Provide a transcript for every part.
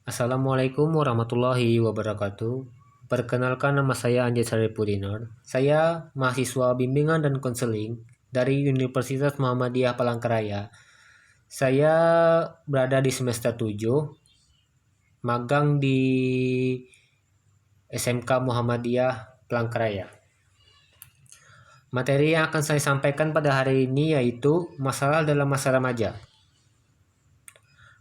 Assalamualaikum warahmatullahi wabarakatuh. Perkenalkan, nama saya Anjay Saripudinor. Saya mahasiswa bimbingan dan konseling dari Universitas Muhammadiyah Palangkaraya. Saya berada di semester 7, magang di SMK Muhammadiyah Palangkaraya. Materi yang akan saya sampaikan pada hari ini yaitu masalah dalam masa remaja.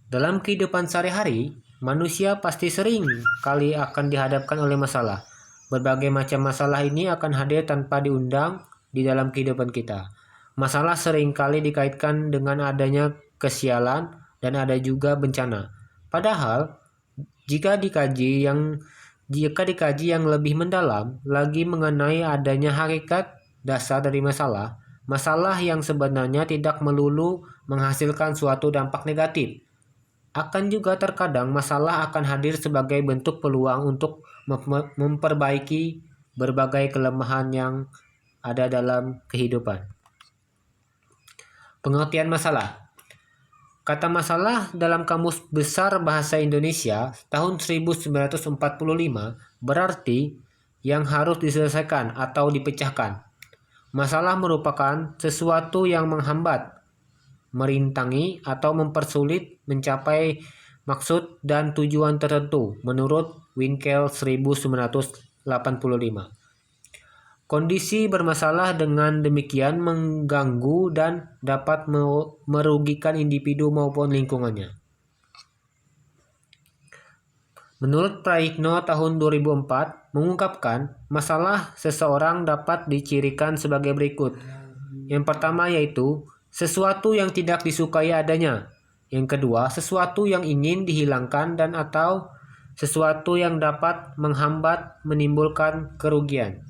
Dalam kehidupan sehari-hari, manusia pasti sering kali akan dihadapkan oleh masalah. Berbagai macam masalah ini akan hadir tanpa diundang di dalam kehidupan kita. Masalah sering kali dikaitkan dengan adanya kesialan dan ada juga bencana. Padahal, jika dikaji yang lebih mendalam lagi mengenai adanya hakikat dasar dari masalah, masalah yang sebenarnya tidak melulu menghasilkan suatu dampak negatif. Akan juga terkadang masalah akan hadir sebagai bentuk peluang untuk memperbaiki berbagai kelemahan yang ada dalam kehidupan. Pengertian masalah. Kata masalah dalam Kamus Besar Bahasa Indonesia tahun 1945 berarti yang harus diselesaikan atau dipecahkan. Masalah merupakan sesuatu yang menghambat, merintangi atau mempersulit mencapai maksud dan tujuan tertentu menurut Winkel 1985. Kondisi bermasalah dengan demikian mengganggu dan dapat merugikan individu maupun lingkungannya. Menurut Praikno tahun 2004 mengungkapkan masalah seseorang dapat dicirikan sebagai berikut. Yang pertama yaitu sesuatu yang tidak disukai adanya. Yang kedua, sesuatu yang ingin dihilangkan dan atau sesuatu yang dapat menghambat menimbulkan kerugian.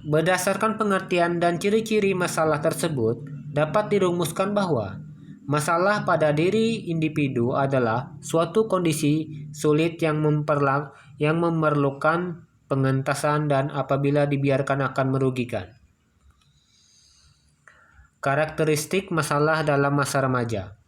Berdasarkan pengertian dan ciri-ciri masalah tersebut, dapat dirumuskan bahwa masalah pada diri individu adalah suatu kondisi sulit yang memerlukan pengentasan dan apabila dibiarkan akan merugikan. Karakteristik masalah dalam masa remaja.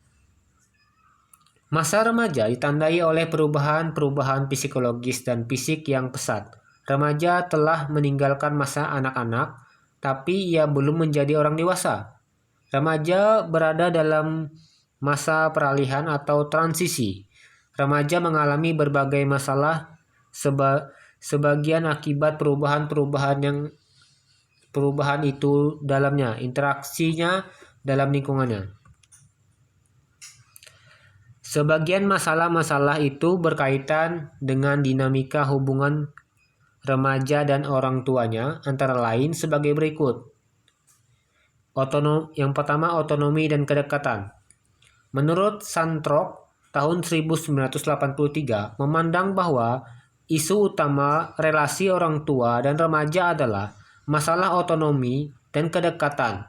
Masa remaja ditandai oleh perubahan-perubahan psikologis dan fisik yang pesat. Remaja telah meninggalkan masa anak-anak, tapi ia belum menjadi orang dewasa. Remaja berada dalam masa peralihan atau transisi. Remaja mengalami berbagai masalah, sebagian akibat perubahan itu dalamnya, interaksinya dalam lingkungannya. Sebagian masalah-masalah itu berkaitan dengan dinamika hubungan remaja dan orang tuanya, antara lain sebagai berikut. Yang pertama, otonomi dan kedekatan. Menurut Santrok tahun 1983 memandang bahwa isu utama relasi orang tua dan remaja adalah masalah otonomi dan kedekatan,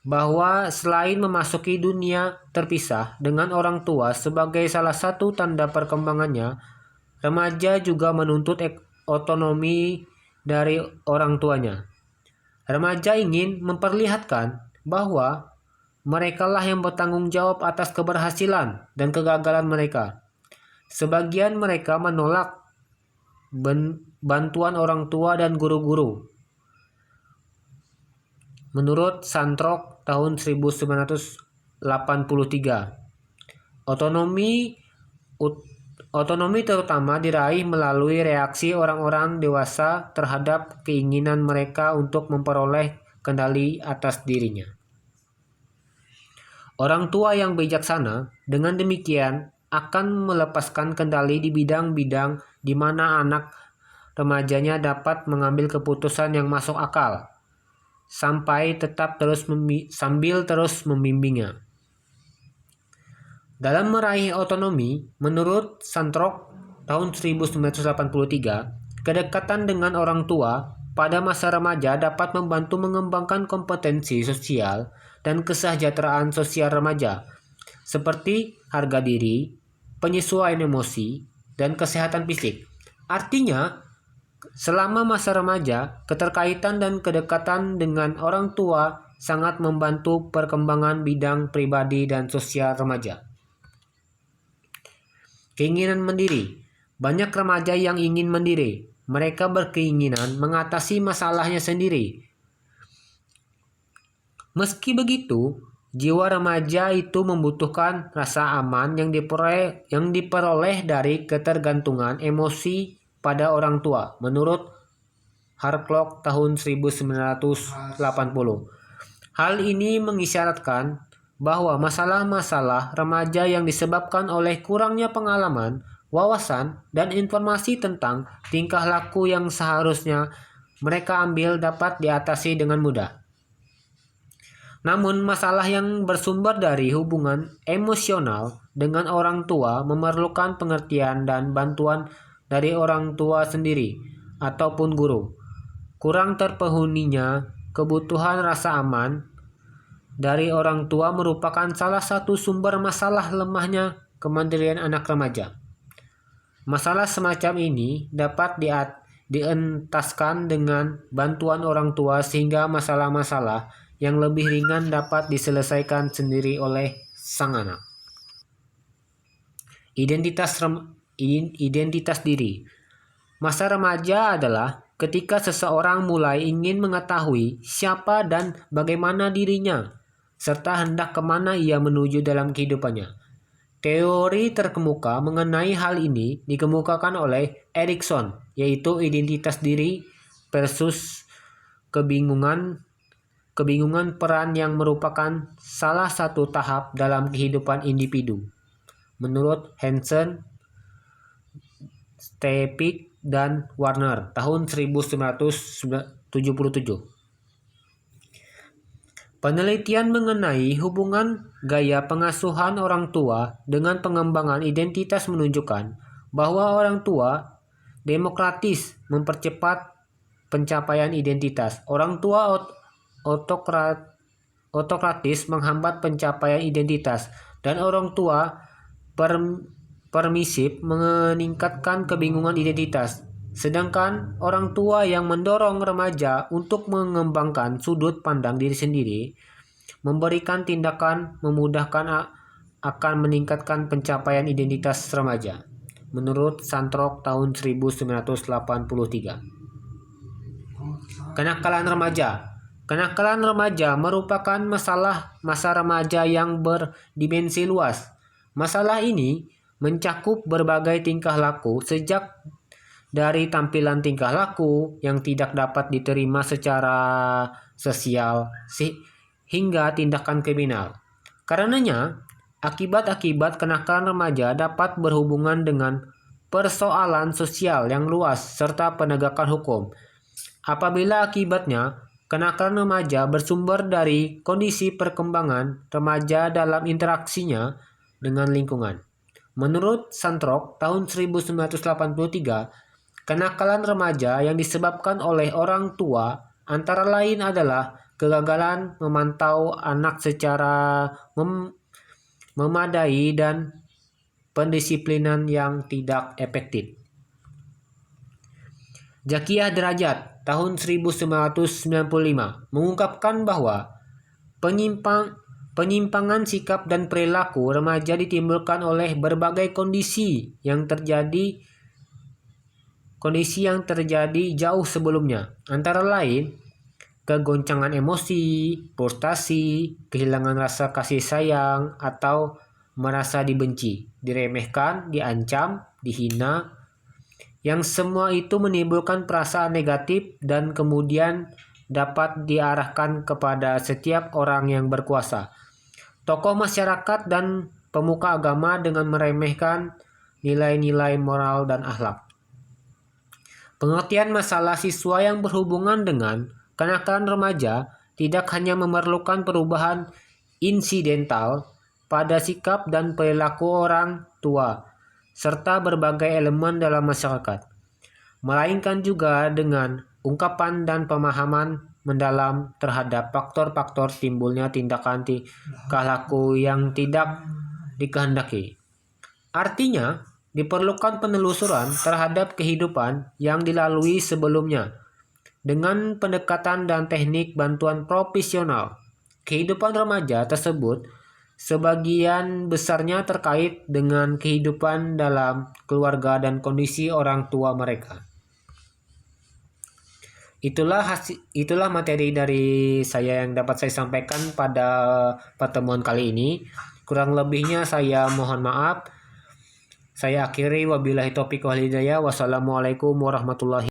bahwa selain memasuki dunia terpisah dengan orang tua sebagai salah satu tanda perkembangannya, remaja juga menuntut otonomi dari orang tuanya. Remaja ingin memperlihatkan bahwa merekalah yang bertanggung jawab atas keberhasilan dan kegagalan mereka. Sebagian mereka menolak bantuan orang tua dan guru-guru. Menurut Santrok tahun 1983, otonomi terutama diraih melalui reaksi orang-orang dewasa terhadap keinginan mereka untuk memperoleh kendali atas dirinya. Orang tua yang bijaksana dengan demikian akan melepaskan kendali di bidang-bidang di mana anak remajanya dapat mengambil keputusan yang masuk akal, sambil terus membimbingnya. Dalam meraih otonomi, menurut Santrok tahun 1983, kedekatan dengan orang tua pada masa remaja dapat membantu mengembangkan kompetensi sosial dan kesejahteraan sosial remaja, seperti harga diri, penyesuaian emosi, dan kesehatan fisik. Artinya, selama masa remaja, keterkaitan dan kedekatan dengan orang tua sangat membantu perkembangan bidang pribadi dan sosial remaja. Keinginan mandiri. Banyak remaja yang ingin mandiri. Mereka berkeinginan mengatasi masalahnya sendiri. Meski begitu, jiwa remaja itu membutuhkan rasa aman yang diperoleh dari ketergantungan emosi pada orang tua, menurut Hartlock tahun 1980. Hal ini mengisyaratkan bahwa masalah-masalah remaja yang disebabkan oleh kurangnya pengalaman, wawasan, dan informasi tentang tingkah laku yang seharusnya mereka ambil dapat diatasi dengan mudah. Namun, masalah yang bersumber dari hubungan emosional dengan orang tua memerlukan pengertian dan bantuan dari orang tua sendiri ataupun guru. Kurang terpenuhinya kebutuhan rasa aman dari orang tua merupakan salah satu sumber masalah lemahnya kemandirian anak remaja. Masalah semacam ini dapat dientaskan dengan bantuan orang tua sehingga masalah-masalah yang lebih ringan dapat diselesaikan sendiri oleh sang anak. Identitas diri. Masa remaja adalah ketika seseorang mulai ingin mengetahui siapa dan bagaimana dirinya, serta hendak kemana ia menuju dalam kehidupannya. Teori terkemuka mengenai hal ini dikemukakan oleh Erikson, yaitu identitas diri versus kebingungan peran yang merupakan salah satu tahap dalam kehidupan individu. Menurut Hansen, Stepik, dan Warner tahun 1977. Penelitian mengenai hubungan gaya pengasuhan orang tua dengan pengembangan identitas menunjukkan bahwa orang tua demokratis mempercepat pencapaian identitas. Orang tua otokratis menghambat pencapaian identitas, dan orang tua permisif meningkatkan kebingungan identitas. Sedangkan orang tua yang mendorong remaja untuk mengembangkan sudut pandang diri sendiri, memberikan tindakan memudahkan akan meningkatkan pencapaian identitas remaja. Menurut Santrok tahun 1983. Kenakalan remaja. Kenakalan remaja merupakan masa remaja yang berdimensi luas. Masalah ini mencakup berbagai tingkah laku, sejak dari tampilan tingkah laku yang tidak dapat diterima secara sosial hingga tindakan kriminal. Karenanya, akibat-akibat kenakalan remaja dapat berhubungan dengan persoalan sosial yang luas serta penegakan hukum. Apabila akibatnya kenakalan remaja bersumber dari kondisi perkembangan remaja dalam interaksinya dengan lingkungan. Menurut Santrok tahun 1983, kenakalan remaja yang disebabkan oleh orang tua antara lain adalah kegagalan memantau anak secara memadai dan pendisiplinan yang tidak efektif. Zakiyah Derajat tahun 1995 mengungkapkan bahwa penyimpangan sikap dan perilaku remaja ditimbulkan oleh berbagai kondisi yang terjadi jauh sebelumnya, antara lain kegoncangan emosi, frustasi, kehilangan rasa kasih sayang, atau merasa dibenci, diremehkan, diancam, dihina, yang semua itu menimbulkan perasaan negatif dan kemudian dapat diarahkan kepada setiap orang yang berkuasa, tokoh masyarakat, dan pemuka agama dengan meremehkan nilai-nilai moral dan akhlak. Pengertian masalah siswa yang berhubungan dengan kenakalan remaja tidak hanya memerlukan perubahan insidental pada sikap dan perilaku orang tua serta berbagai elemen dalam masyarakat, melainkan juga dengan ungkapan dan pemahaman mendalam terhadap faktor-faktor timbulnya tindakan tingkah laku yang tidak dikehendaki. Artinya, diperlukan penelusuran terhadap kehidupan yang dilalui sebelumnya dengan pendekatan dan teknik bantuan profesional. Kehidupan remaja tersebut Sebagian besarnya terkait dengan kehidupan dalam keluarga dan kondisi orang tua mereka. Itulah materi dari saya yang dapat saya sampaikan pada pertemuan kali ini. Kurang lebihnya saya mohon maaf. Saya akhiri, wabillahi taufiq wal hidayah. Wassalamualaikum warahmatullahi